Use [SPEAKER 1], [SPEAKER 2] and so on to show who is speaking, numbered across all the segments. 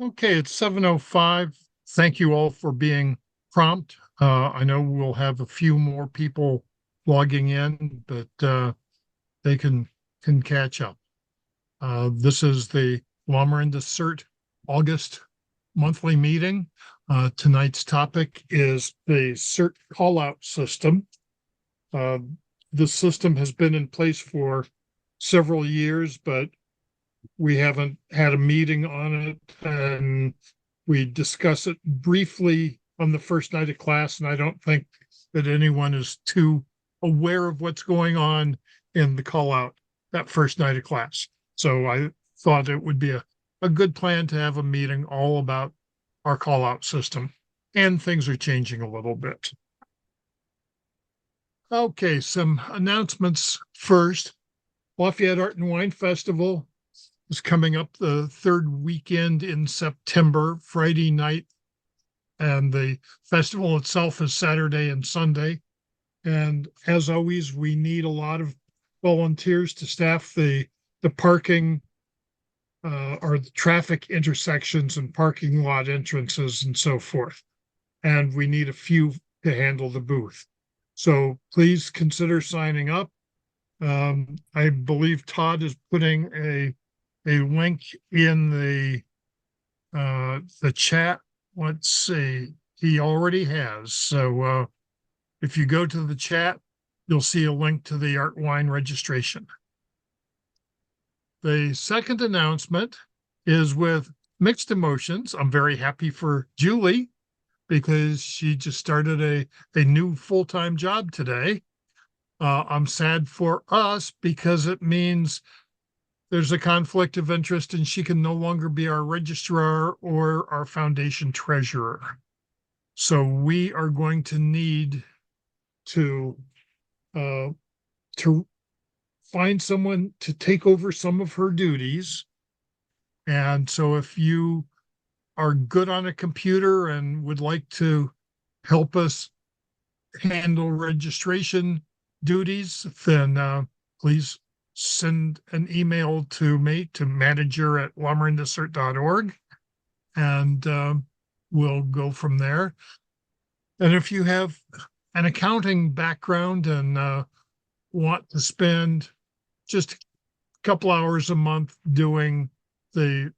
[SPEAKER 1] Okay, it's 7:05. Thank you all for being prompt. I know we'll have a few more people logging in, but they can catch up. This is the Lamorinda CERT August monthly meeting. Tonight's topic is the CERT callout system. Uh, this system has been in place for several years, but we haven't had a meeting on it, and we discuss it briefly on the first night of class, and I don't think that anyone is too aware of what's going on in the call out that first night of class. So I thought it would be a good plan to have a meeting all about our call out system. And things are changing a little bit. Okay, some announcements first. Lafayette Art and Wine Festival is coming up the third weekend in September, Friday night, and the festival itself is Saturday and Sunday. And as always, we need a lot of volunteers to staff the parking or the traffic intersections and parking lot entrances and so forth. And we need a few to handle the booth. So please consider signing up. I believe Todd is putting a link in the chat. Let's see, he already has. So if you go to the chat, you'll see a link to the art wine registration. The second announcement is with mixed emotions. I'm very happy for Julie because she just started a new full-time job today. I'm sad for us because it means there's a conflict of interest and she can no longer be our registrar or our foundation treasurer. So we are going to need to uh, to find someone to take over some of her duties. And so if you are good on a computer and would like to help us handle registration duties, then please send an email to me to manager@lamarindacert.org, and we'll go from there. And if you have an accounting background and want to spend just a couple hours a month doing the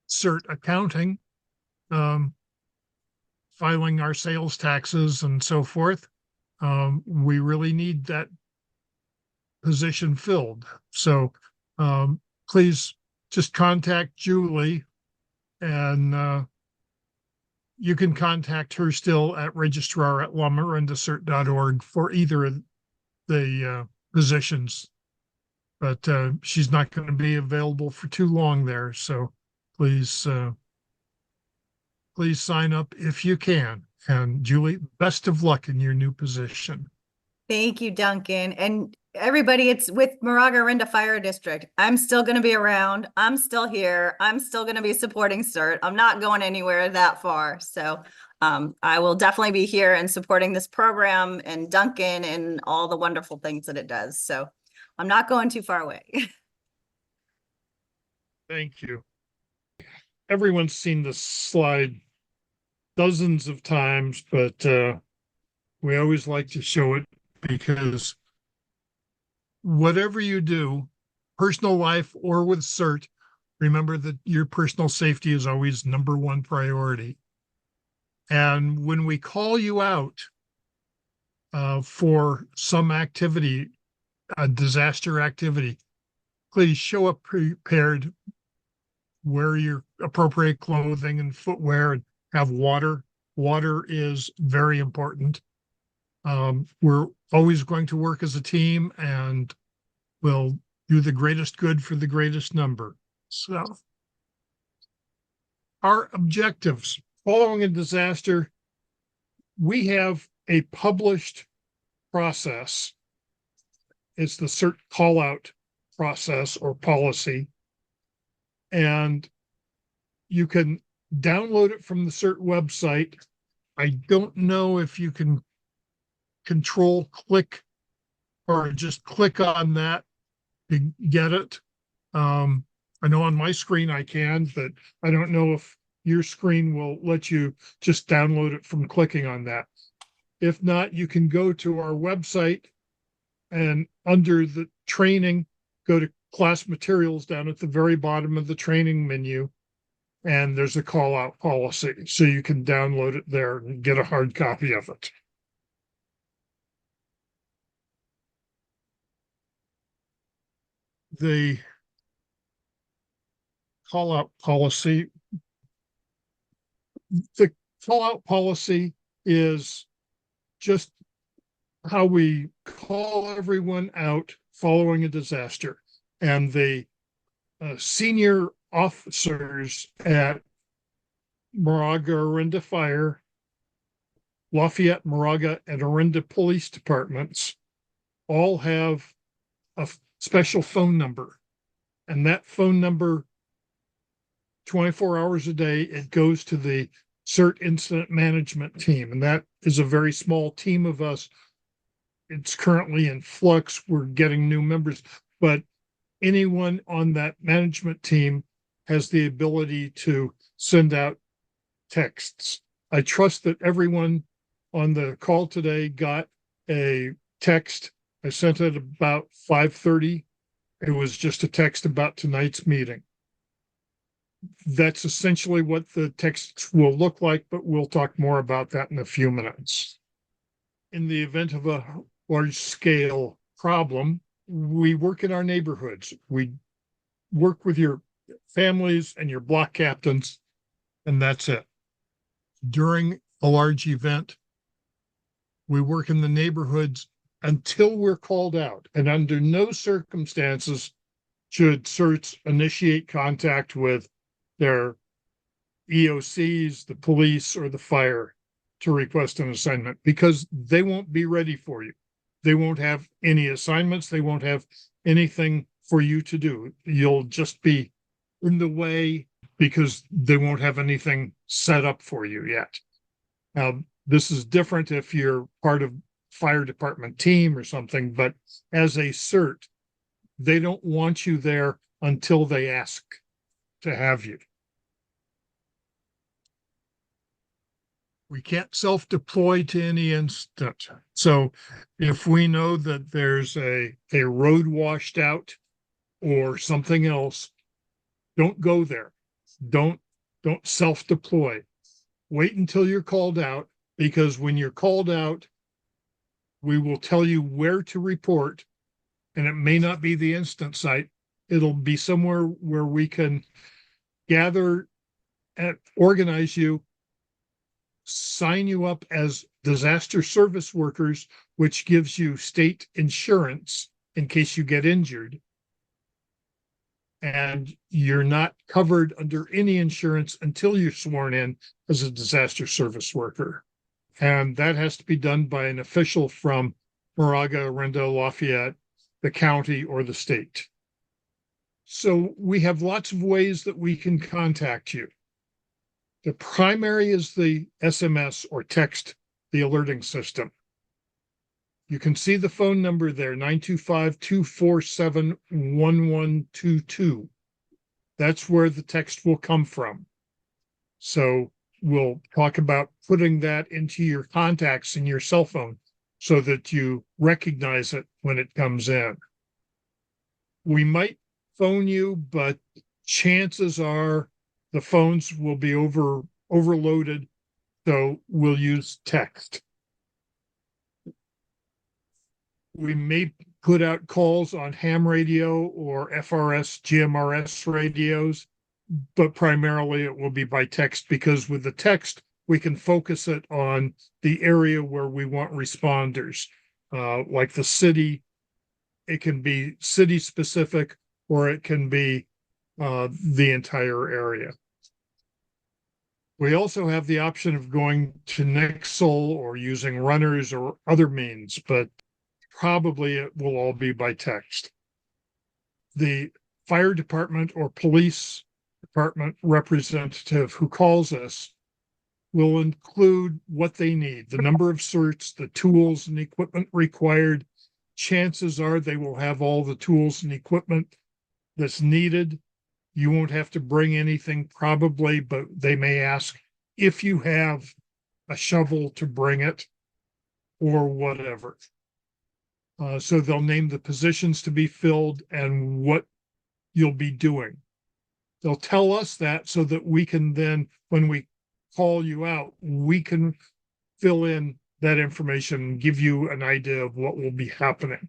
[SPEAKER 1] CERT accounting, filing our sales taxes and so forth, we really need that position filled. So please just contact Julie, and you can contact her still at registrar@lamarindacert.org for either of the positions. But she's not going to be available for too long there. So please, please sign up if you can. And Julie, best of luck in your new position.
[SPEAKER 2] Thank you, Duncan. And everybody, it's with Moraga Fire District. I'm still going to be around. I'm still here. I'm still going to be supporting CERT. I'm not going anywhere that far. So I will definitely be here and supporting this program and Duncan and all the wonderful things that it does. So I'm not going too far away.
[SPEAKER 1] Thank you. Everyone's seen this slide dozens of times, but we always like to show it because whatever you do, personal life or with CERT, remember that your personal safety is always number one priority. And when we call you out for some activity, a disaster activity, please show up prepared, wear your appropriate clothing and footwear, and have water. Water is very important. We're always going to work as a team, and we'll do the greatest good for the greatest number. So our objectives following a disaster, we have a published process. It's the CERT call out process or policy. And you can download it from the CERT website. I don't know if you can control click or just click on that to get it. I know on my screen I can, but I don't know if your screen will let you just download it from clicking on that. If not, you can go to our website and under the training, go to class materials down at the very bottom of the training menu. And there's a call out policy. So you can download it there and get a hard copy of it. The call out policy, the call out policy is just how we call everyone out following a disaster. And the senior officers at Moraga Orinda Fire, Lafayette, Moraga, and Orinda Police Departments all have a special phone number. And that phone number, 24 hours a day, it goes to the CERT incident management team. And that is a very small team of us. It's currently in flux. We're getting new members, but anyone on that management team has the ability to send out texts. I trust that everyone on the call today got a text. I sent it about 5:30. It was just a text about tonight's meeting. That's essentially what the text will look like, but we'll talk more about that in a few minutes. In the event of a large scale problem, we work in our neighborhoods. We work with your families and your block captains, and that's it. During a large event, we work in the neighborhoods until we're called out, and under no circumstances should CERTs initiate contact with their EOCs, the police, or the fire to request an assignment, because they won't be ready for you. They won't have any assignments. They won't have anything for you to do. You'll just be in the way because they won't have anything set up for you yet. Now, this is different if you're part of fire department team or something, but as a CERT, they don't want you there until they ask to have you. We can't self-deploy to any instant. So if we know that there's a road washed out or something else, don't go there. Don't self-deploy. Wait until you're called out, because when you're called out, we will tell you where to report, and it may not be the instant site. It'll be somewhere where we can gather and organize you, sign you up as disaster service workers, which gives you state insurance in case you get injured. And you're not covered under any insurance until you're sworn in as a disaster service worker. And that has to be done by an official from Moraga, Orinda, Lafayette, the county, or the state. So we have lots of ways that we can contact you. The primary is the SMS or text, the alerting system. You can see the phone number there, 925-247-1122. That's where the text will come from. So we'll talk about putting that into your contacts in your cell phone so that you recognize it when it comes in. We might phone you, but chances are the phones will be overloaded, so we'll use text. We may put out calls on ham radio or FRS, GMRS radios, but primarily it will be by text, because with the text, we can focus it on the area where we want responders, like the city. It can be city specific, or it can be the entire area. We also have the option of going to Nixle or using runners or other means, but probably it will all be by text. The fire department or police department representative who calls us will include what they need, the number of certs, the tools and equipment required. Chances are they will have all the tools and equipment that's needed. You won't have to bring anything probably, but they may ask if you have a shovel to bring it or whatever. So they'll name the positions to be filled and what you'll be doing. They'll tell us that so that we can then, when we call you out, we can fill in that information and give you an idea of what will be happening.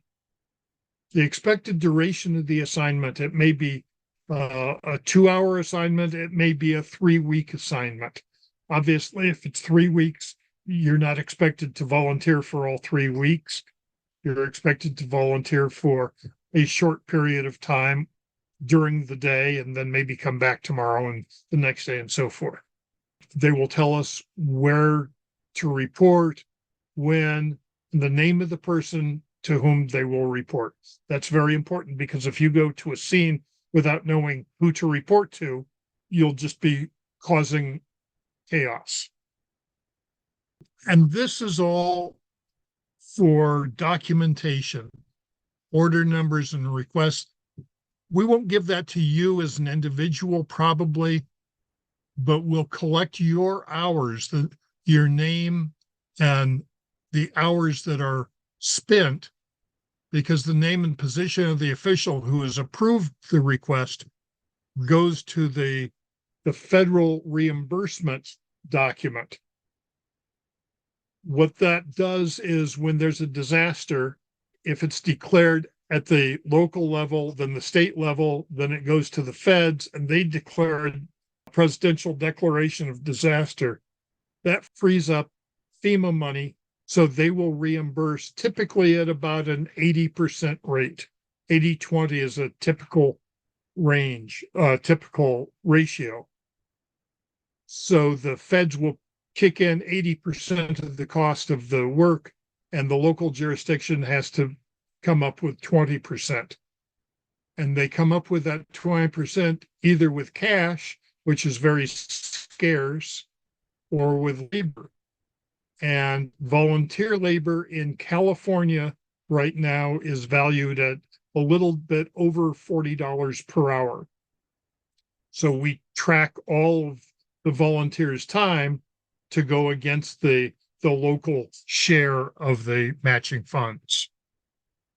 [SPEAKER 1] The expected duration of the assignment, it may be a 2-hour assignment, it may be a 3-week assignment. Obviously, if it's 3 weeks, you're not expected to volunteer for all 3 weeks. You're expected to volunteer for a short period of time during the day and then maybe come back tomorrow and the next day and so forth. They will tell us where to report, when, and the name of the person to whom they will report. That's very important because if you go to a scene without knowing who to report to, you'll just be causing chaos. And this is all for documentation, order numbers and requests. We won't give that to you as an individual probably, but we'll collect your hours, your name and the hours that are spent, because the name and position of the official who has approved the request goes to the federal reimbursement document. What that does is when there's a disaster, if it's declared at the local level, then the state level, then it goes to the feds and they declare a presidential declaration of disaster. That frees up FEMA money, so they will reimburse typically at about an 80% rate. 80-20 is a typical range, typical ratio. So the feds will kick in 80% of the cost of the work, and the local jurisdiction has to come up with 20%. And they come up with that 20% either with cash, which is very scarce, or with labor. And volunteer labor in California right now is valued at a little bit over $40 per hour. So we track all of the volunteers' time to go against the local share of the matching funds.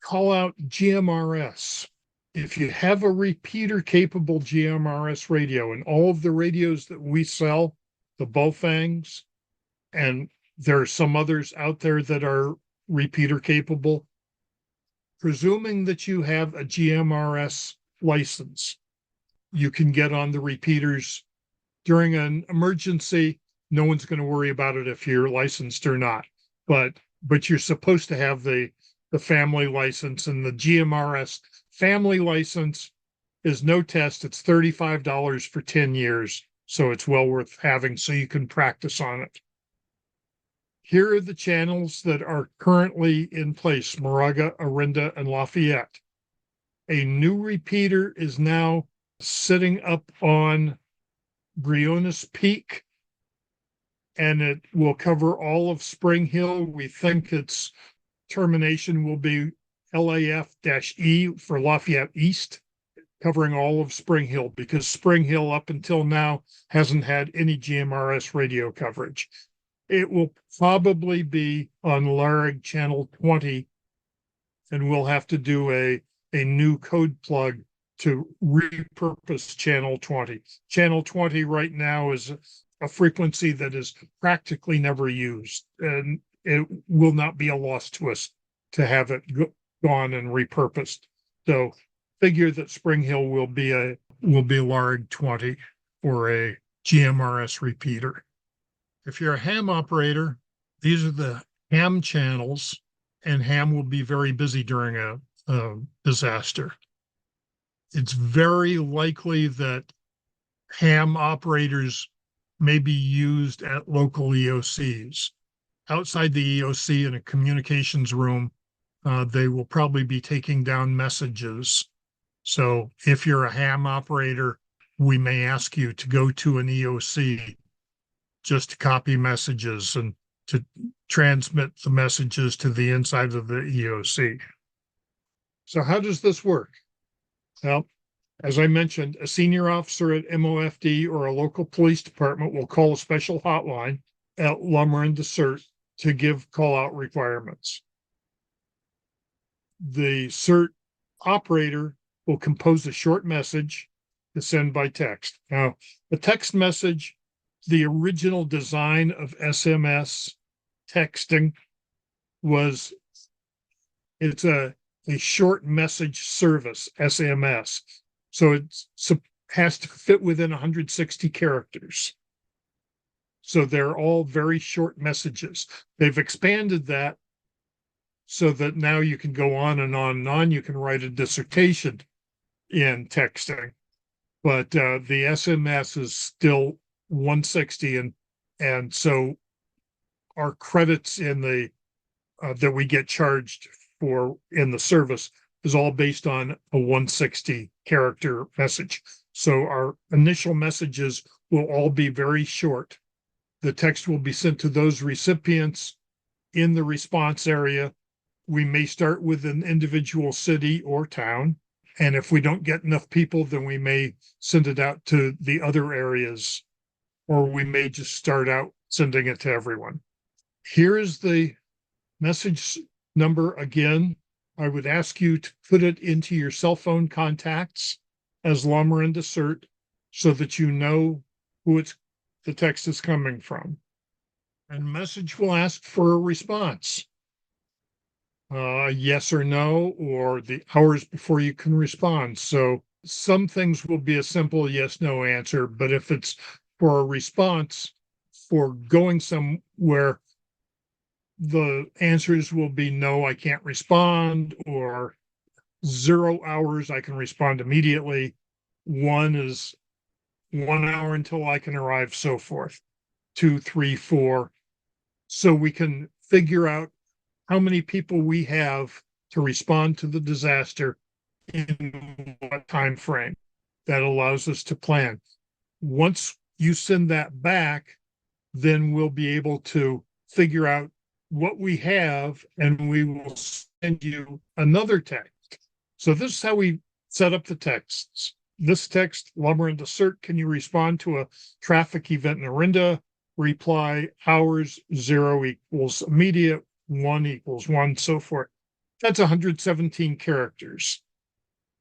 [SPEAKER 1] Call out GMRS. If you have a repeater capable GMRS radio, and all of the radios that we sell, the Bullfangs, and there are some others out there that are repeater capable, presuming that you have a GMRS license, you can get on the repeaters during an emergency. No one's going to worry about it if you're licensed or not, but you're supposed to have the family license, and the GMRS family license is no test. It's $35 for 10 years. So it's well worth having so you can practice on it. Here are the channels that are currently in place: Moraga, Orinda, and Lafayette. A new repeater is now sitting up on Briones Peak, and it will cover all of Spring Hill. We think its termination will be LAF-E for Lafayette East, covering all of Spring Hill, because Spring Hill up until now hasn't had any GMRS radio coverage. It will probably be on Larig channel 20, and we'll have to do a new code plug to repurpose channel 20. Channel 20 right now is a frequency that is practically never used, and it will not be a loss to us to have it gone and repurposed. So figure that Spring Hill will be Larig 20 or a GMRS repeater. If you're a ham operator, these are the ham channels, and ham will be very busy during a disaster. It's very likely that ham operators may be used at local EOCs. Outside the EOC in a communications room, they will probably be taking down messages. So if you're a ham operator, we may ask you to go to an EOC just to copy messages and to transmit the messages to the inside of the EOC. So how does this work? Well, As I mentioned, a senior officer at MOFD or a local police department will call a special hotline at Lamorinda CERT to give call out requirements. The CERT operator will compose a short message to send by text. Now, the text message, the original design of SMS texting was it's a short message service, SMS. So it has to fit within 160 characters. So they're all very short messages. They've expanded that so that now you can go on and on and on. You can write a dissertation in texting, but the SMS is still 160, and so our credits in the that we get charged for in the service is all based on a 160 character message. So our initial messages will all be very short. The text will be sent to those recipients in the response area. We may start with an individual city or town. And if we don't get enough people, then we may send it out to the other areas, or we may just start out sending it to everyone. Here is the message number again. I would ask you to put it into your cell phone contacts as Lamorinda CERT so that you know who the text is coming from. And message will ask for a response. Yes or no, or the hours before you can respond. So some things will be a simple yes, no answer, but if it's for a response for going somewhere, the answers will be no, I can't respond, or 0 hours, I can respond immediately. 1 is 1 hour until I can arrive, so forth. 2, 3, 4. So we can figure out how many people we have to respond to the disaster in what time frame. That allows us to plan. Once you send that back, then we'll be able to figure out what we have, and we will send you another text. So this is how we set up the texts. This text, Lamorinda CERT, can you respond to a traffic event in Orinda? Reply hours, 0 equals immediate, 1 equals 1, so forth. That's 117 characters.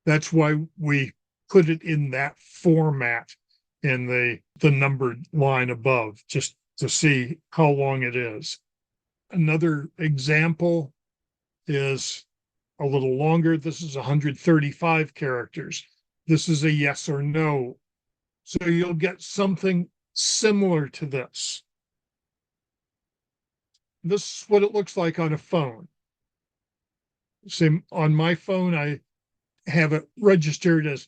[SPEAKER 1] That's why we put it in that format in the numbered line above, just to see how long it is. Another example is a little longer. This is 135 characters. This is a yes or no. So you'll get something similar to this. This is what it looks like on a phone. Same on my phone, I have it registered as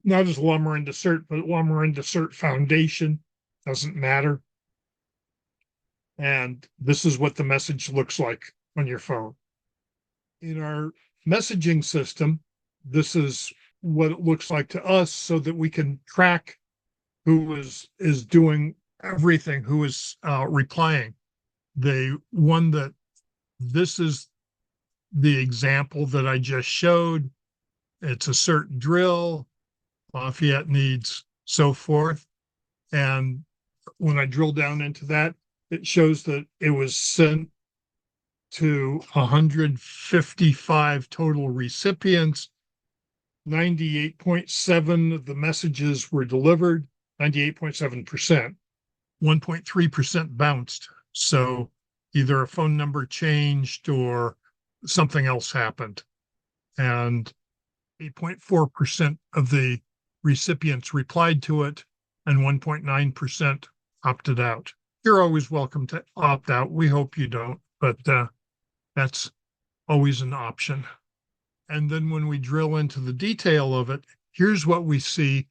[SPEAKER 1] not as Lamorinda CERT, but Lamorinda CERT Foundation. Doesn't matter. And this is what the message looks like on your phone. In our messaging system, this is what it looks like to us so that we can track who is doing everything, who is replying. This is the example that I just showed. It's a CERT drill, Lafayette needs, so forth. And when I drill down into that, it shows that it was sent to 155 total recipients. 98.7 of the messages were delivered, 98.7%. 1.3% bounced. So either a phone number changed or something else happened. And 8.4% of the recipients replied to it, and 1.9% opted out. You're always welcome to opt out. We hope you don't, but that's always an option. And then when we drill into the detail of it, here's what we see.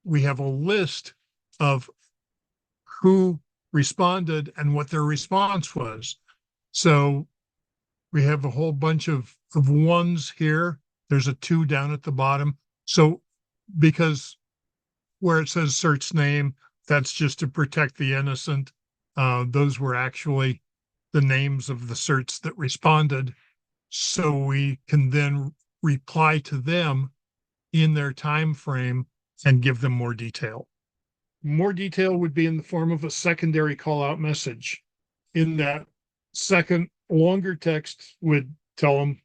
[SPEAKER 1] We have a list of who responded and what their response was. So we have a whole bunch of ones here. There's a 2 down at the bottom. So because where it says CERT's name, that's just to protect the innocent. Those were actually the names of the CERTs that responded. So we can then reply to them in their time frame and give them more detail. More detail would be in the form of a secondary call out message. In that second longer text would tell them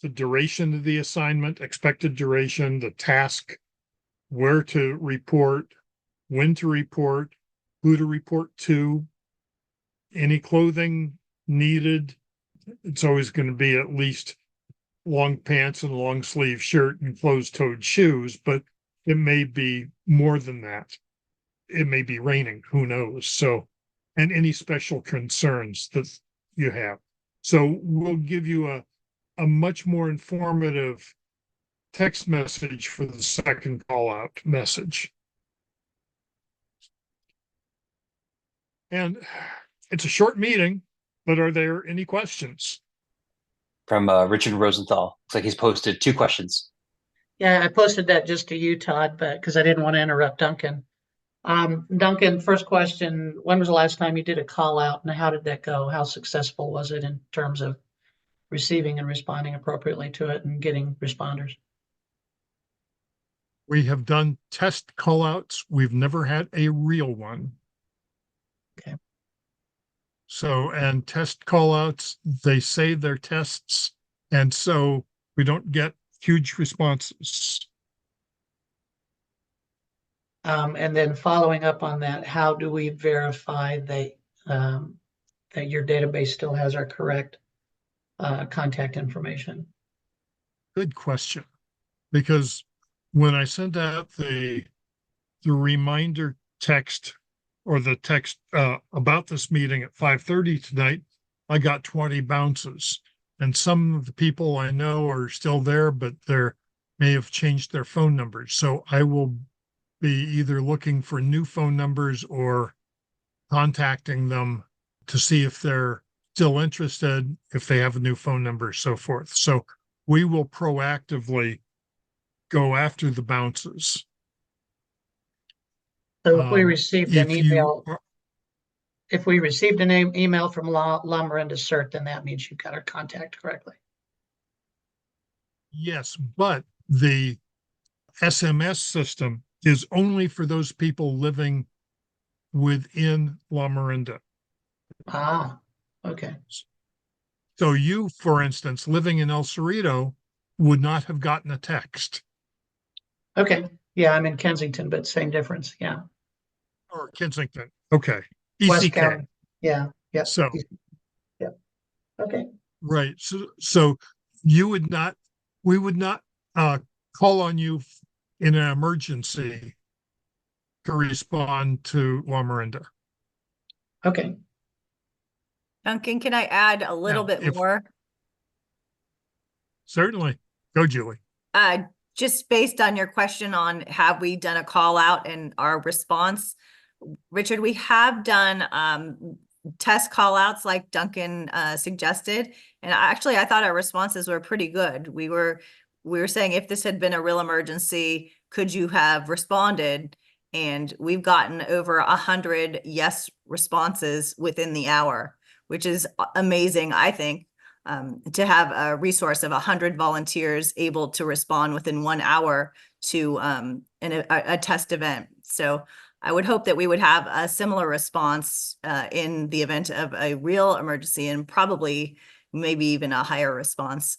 [SPEAKER 1] the duration of the assignment, expected duration, the task, where to report, when to report, who to report to, any clothing needed. It's always going to be at least long pants and a long sleeve shirt and closed toed shoes, but it may be more than that. It may be raining, who knows? So, and any special concerns that you have. So we'll give you a much more informative text message for the second call out message. And it's a short meeting, but are there any questions?
[SPEAKER 3] From Richard Rosenthal. Looks like he's posted 2 questions.
[SPEAKER 4] Yeah, I posted that just to you, Todd, but because I didn't want to interrupt Duncan. Duncan, first question, when was the last time you did a call out and how did that go? How successful was it in terms of receiving and responding appropriately to it and getting responders?
[SPEAKER 1] We have done test call outs. We've never had a real one.
[SPEAKER 4] Okay.
[SPEAKER 1] So, and test call outs, they say they're tests, and so we don't get huge responses.
[SPEAKER 4] And then following up on that, how do we verify that your database still has our correct contact information?
[SPEAKER 1] Good question. Because when I sent out the reminder text or the text about this meeting at 5:30 tonight, I got 20 bounces. And some of the people I know are still there, but they may have changed their phone numbers. So I will be either looking for new phone numbers or contacting them to see if they're still interested, if they have a new phone number, so forth. So we will proactively go after the bounces.
[SPEAKER 4] So if we received an
[SPEAKER 1] If you
[SPEAKER 4] email,
[SPEAKER 1] are-
[SPEAKER 4] if we received an email from Lamorinda CERT, then that means you got our contact correctly.
[SPEAKER 1] Yes, but the SMS system is only for those people living within Lamorinda.
[SPEAKER 4] Ah, okay.
[SPEAKER 1] So you, for instance, living in El Cerrito, would not have gotten a text.
[SPEAKER 4] Okay. Yeah, I'm in Kensington, but same difference. Yeah.
[SPEAKER 1] Or Kensington. Okay.
[SPEAKER 4] West
[SPEAKER 1] ECK.
[SPEAKER 4] County. Yeah. Yep.
[SPEAKER 1] So,
[SPEAKER 4] Yep. Okay.
[SPEAKER 1] right. So you would not, we would not call on you in an emergency to respond to Lamorinda.
[SPEAKER 4] Okay.
[SPEAKER 2] Duncan, can I add a little
[SPEAKER 1] Now,
[SPEAKER 2] bit more?
[SPEAKER 1] Certainly. Go, Julie.
[SPEAKER 2] Just based on your question on have we done a call out and our response, Richard, we have done test call outs like Duncan suggested. And actually, I thought our responses were pretty good. We were saying if this had been a real emergency, could you have responded? And we've gotten over 100 yes responses within the hour, which is amazing, I think. To have a resource of 100 volunteers able to respond within 1 hour to a test event. So I would hope that we would have a similar response in the event of a real emergency and probably maybe even a higher response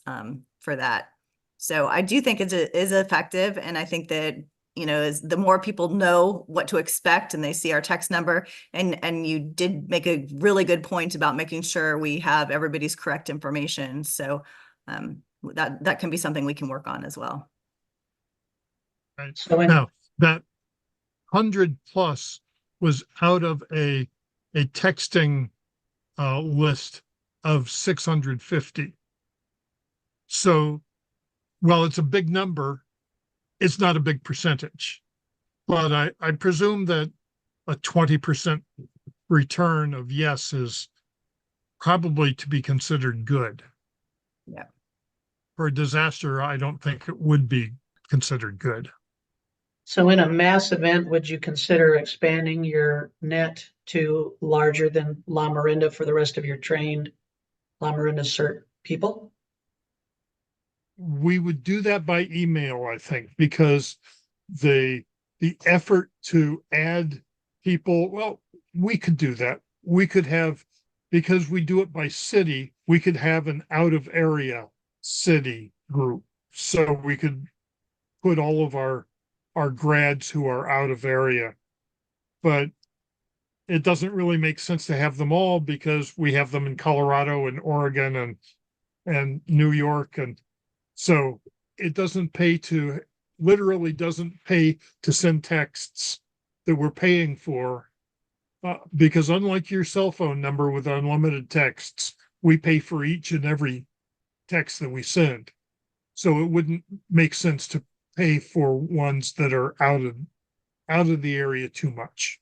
[SPEAKER 2] for that. So I do think it is effective. And I think that, you know, as the more people know what to expect and they see our text number, and you did make a really good point about making sure we have everybody's correct information. So that can be something we can work on as well.
[SPEAKER 1] Right.
[SPEAKER 4] So
[SPEAKER 1] Now, that 100 plus was out of a texting list of 650. So, while it's a big number, it's not a big percentage. But I presume that a 20% return of yes is probably to be considered good.
[SPEAKER 2] Yeah.
[SPEAKER 1] For a disaster, I don't think it would be considered good.
[SPEAKER 4] So in a mass event, would you consider expanding your net to larger than Lamorinda for the rest of your trained Lamorinda CERT people?
[SPEAKER 1] we would do that by email, I think, because the effort to add people, well, we could do that. We could have, because we do it by city, we could have an out of area city group. So we could put all of our grads who are out of area. But it doesn't really make sense to have them all because we have them in Colorado and Oregon and New York. And so it doesn't pay to, literally doesn't pay to send texts that we're paying for. Because unlike your cell phone number with unlimited texts, we pay for each and every text that we send. So it wouldn't make sense to pay for ones that are out of the area too much.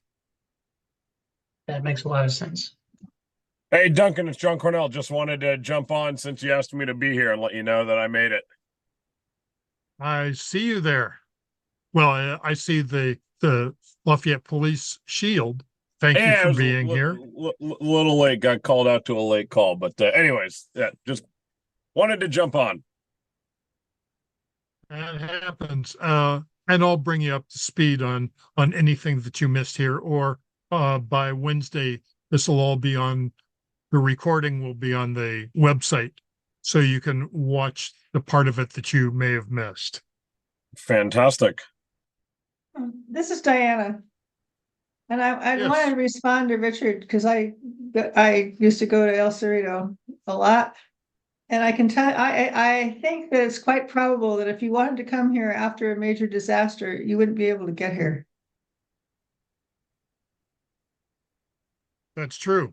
[SPEAKER 4] That makes a lot of sense.
[SPEAKER 5] Hey, Duncan, it's John Cornell. Just wanted to jump on since you asked me to be here and let you know that I made it.
[SPEAKER 1] I see you there. Well, I see the Lafayette Police Shield. Thank you
[SPEAKER 5] Yeah, I
[SPEAKER 1] for
[SPEAKER 5] was
[SPEAKER 1] being here.
[SPEAKER 5] little late. Got called out to a late call, but anyways, yeah, just wanted to jump on.
[SPEAKER 1] That happens. And I'll bring you up to speed on anything that you missed here, or by Wednesday, this will all be on, the recording will be on the website, so you can watch the part of it that you may have missed.
[SPEAKER 5] Fantastic.
[SPEAKER 6] This is Diana. And I
[SPEAKER 1] Yes.
[SPEAKER 6] want to respond to Richard because I used to go to El Cerrito a lot. And I can tell, I think that it's quite probable that if you wanted to come here after a major disaster, you wouldn't be able to get here.
[SPEAKER 1] That's true.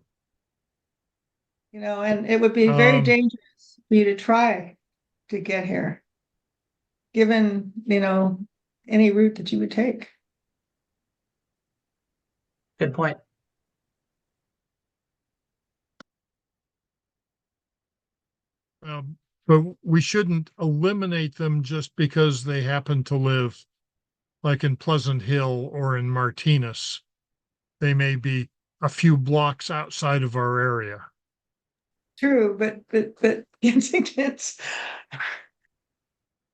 [SPEAKER 6] You know, and it would be very
[SPEAKER 1] Um,
[SPEAKER 6] dangerous for you to try to get here, given, you know, any route that you would take.
[SPEAKER 4] Good point.
[SPEAKER 1] But we shouldn't eliminate them just because they happen to live like in Pleasant Hill or in Martinez. They may be a few blocks outside of our area.
[SPEAKER 6] True, but it's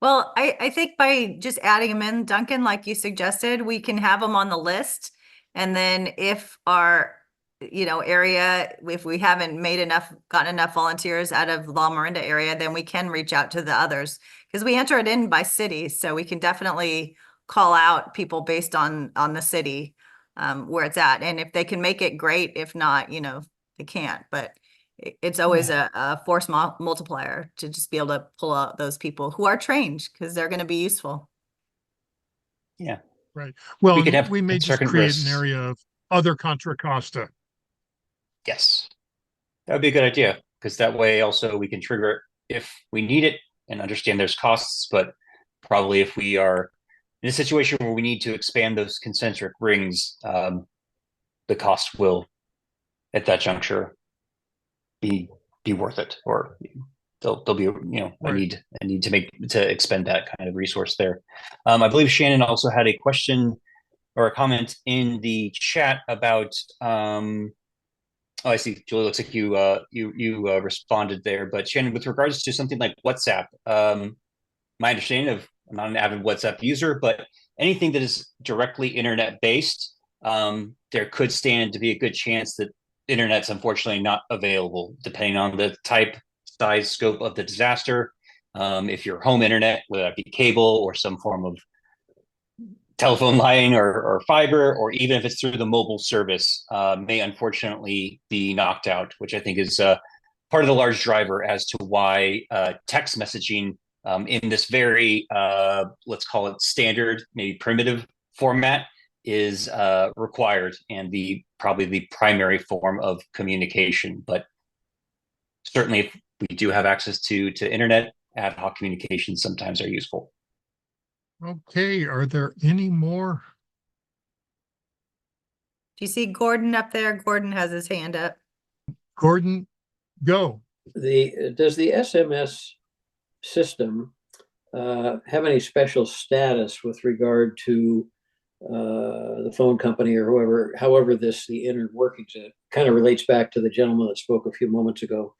[SPEAKER 2] Well, I think by just adding them in, Duncan, like you suggested, we can have them on the list. And then if our, area, if we haven't gotten enough volunteers out of Lamorinda area, then we can reach out to the others. Because we enter it in by city, so we can definitely call out people based on the city where it's at. And if they can make it, great. If not, they can't. But it's always a force multiplier to just be able to pull out those people who are trained, because they're going to be useful.
[SPEAKER 3] Yeah.
[SPEAKER 1] Right. Well,
[SPEAKER 3] We could have
[SPEAKER 1] we may just
[SPEAKER 3] second
[SPEAKER 1] create an
[SPEAKER 3] risks.
[SPEAKER 1] area of other Contra Costa.
[SPEAKER 3] Yes. That would be a good idea, because that way also we can trigger it if we need it and understand there's costs, but probably if we are in a situation where we need to expand those concentric rings, the cost will at that juncture be worth it, or there'll be
[SPEAKER 1] Right.
[SPEAKER 3] a need to expend that kind of resource there. I believe Shannon also had a question or a comment in the chat about oh, I see, Julie, looks like you responded there, but Shannon, with regards to something like WhatsApp, my understanding of, I'm not an avid WhatsApp user, but anything that is directly internet based, there could stand to be a good chance that internet's unfortunately not available, depending on the type, size, scope of the disaster. If your home internet, whether that be cable or some form of telephone line or fiber, or even if it's through the mobile service, may unfortunately be knocked out, which I think is part of the large driver as to why text messaging in this very, let's call it standard, maybe primitive format is required, and probably the primary form of communication. But certainly if we do have access to internet, ad hoc communications sometimes are useful.
[SPEAKER 1] Okay, are there any more?
[SPEAKER 2] Do you see Gordon up there? Gordon has his hand up.
[SPEAKER 1] Gordon, go.
[SPEAKER 7] Does the SMS system have any special status with regard to the phone company or however the inner workings? It kind of relates back to the gentleman that spoke a few moments ago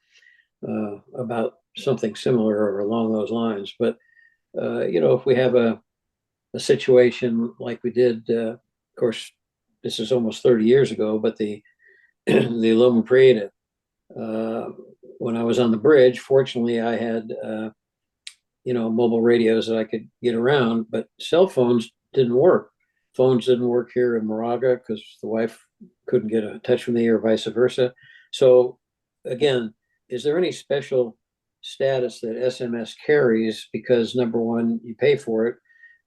[SPEAKER 7] about something similar or along those lines. But if we have a situation like we did, of course, this is almost 30 years ago, but the the Loma Prieta, when I was on the bridge, fortunately, I had mobile radios that I could get around, but cell phones didn't work. Phones didn't work here in Moraga because the wife couldn't get in touch with me, or vice versa. So again, is there any special status that SMS carries? Because number one, you pay for it,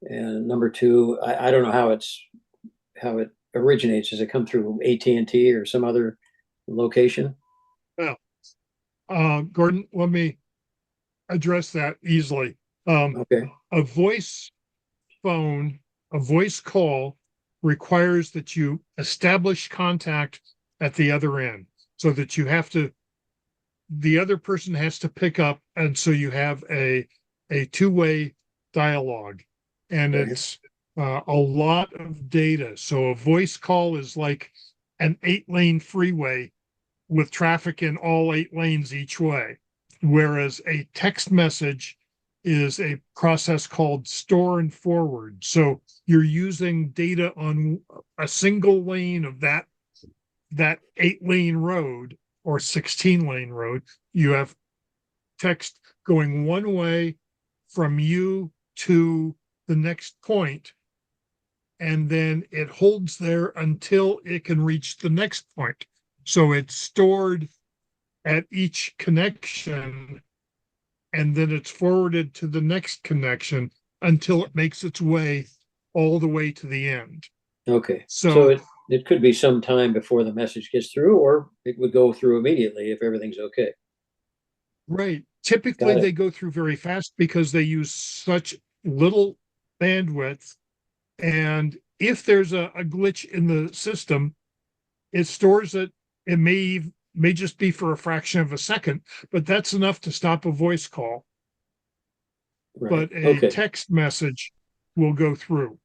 [SPEAKER 7] and number two, I don't know how it originates. Does it come through AT&T or some other location?
[SPEAKER 1] Well, Gordon, let me address that easily.
[SPEAKER 7] Okay.
[SPEAKER 1] A voice phone, a voice call requires that you establish contact at the other end, so that the other person has to pick up, and so you have a two-way dialogue, and
[SPEAKER 7] Okay.
[SPEAKER 1] it's a lot of data. So a voice call is like an 8-lane freeway with traffic in all 8 lanes each way, whereas a text message is a process called store and forward. So you're using data on a single lane of that 8-lane road or 16-lane road. You have text going one way from you to the next point, and then it holds there until it can reach the next point. So it's stored at each connection, and then it's forwarded to the next connection until it makes its way all the way to the end.
[SPEAKER 7] Okay.
[SPEAKER 1] So
[SPEAKER 7] So it could be some time before the message gets through, or it would go through immediately if everything's okay.
[SPEAKER 1] right. Typically,
[SPEAKER 7] Got it.
[SPEAKER 1] they go through very fast because they use such little bandwidth. And if there's a glitch in the system, it stores it. It may just be for a fraction of a second, but that's enough to stop a voice call.
[SPEAKER 7] Right.
[SPEAKER 1] But a text message will go through.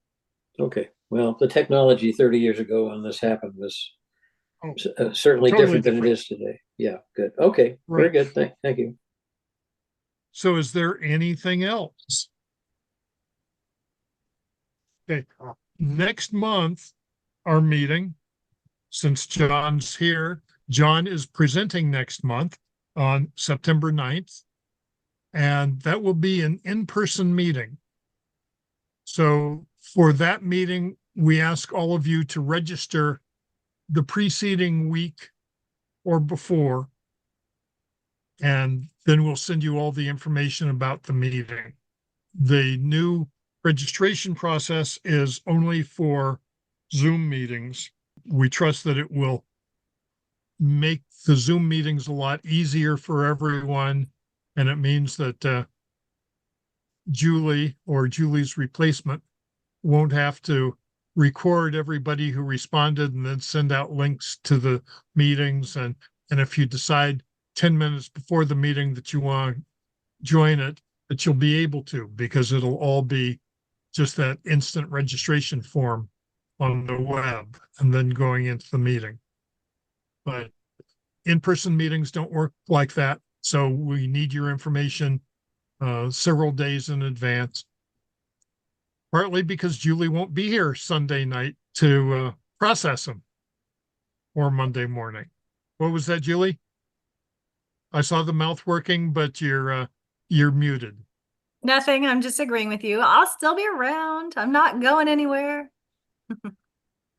[SPEAKER 7] Okay. Well, the technology 30 years ago when this happened was
[SPEAKER 1] Oh,
[SPEAKER 7] certainly
[SPEAKER 1] totally
[SPEAKER 7] different than it
[SPEAKER 1] different.
[SPEAKER 7] is today. Yeah. Good. Okay. Very
[SPEAKER 1] Right.
[SPEAKER 7] good. Thank you.
[SPEAKER 1] So is there anything else? Okay. Next month, our meeting, since John's here, John is presenting next month on September 9th, and that will be an in-person meeting. So for that meeting, we ask all of you to register the preceding week or before, and then we'll send you all the information about the meeting. The new registration process is only for Zoom meetings. We trust that it will make the Zoom meetings a lot easier for everyone, and it means that Julie or Julie's replacement won't have to record everybody who responded and then send out links to the meetings. And if you decide 10 minutes before the meeting that you want to join it, that you'll be able to, because it'll all be just that instant registration form on the web and then going into the meeting. But in-person meetings don't work like that. So we need your information several days in advance. Partly because Julie won't be here Sunday night to process them, or Monday morning. What was that, Julie? I saw the mouth working, but you're muted.
[SPEAKER 2] Nothing. I'm just agreeing with you. I'll still be around. I'm not going anywhere.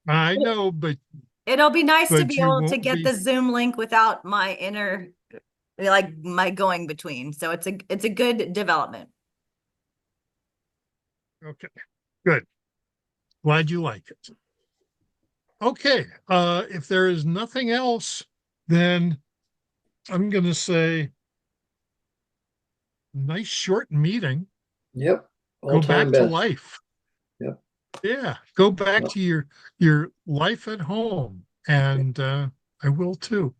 [SPEAKER 1] I know, but
[SPEAKER 2] It'll be nice to
[SPEAKER 1] But
[SPEAKER 2] be
[SPEAKER 1] you
[SPEAKER 2] able to
[SPEAKER 1] won't
[SPEAKER 2] get
[SPEAKER 1] be-
[SPEAKER 2] the Zoom link without my my going between. So it's a good development.
[SPEAKER 1] okay, good. Glad you like it. Okay, if there is nothing else, then I'm going to say nice short meeting.
[SPEAKER 7] Yep.
[SPEAKER 1] Go
[SPEAKER 7] All
[SPEAKER 1] back
[SPEAKER 7] time
[SPEAKER 1] to
[SPEAKER 7] best.
[SPEAKER 1] life.
[SPEAKER 7] Yep.
[SPEAKER 1] Yeah, go back
[SPEAKER 7] Well-
[SPEAKER 1] to your life at home, and I will too.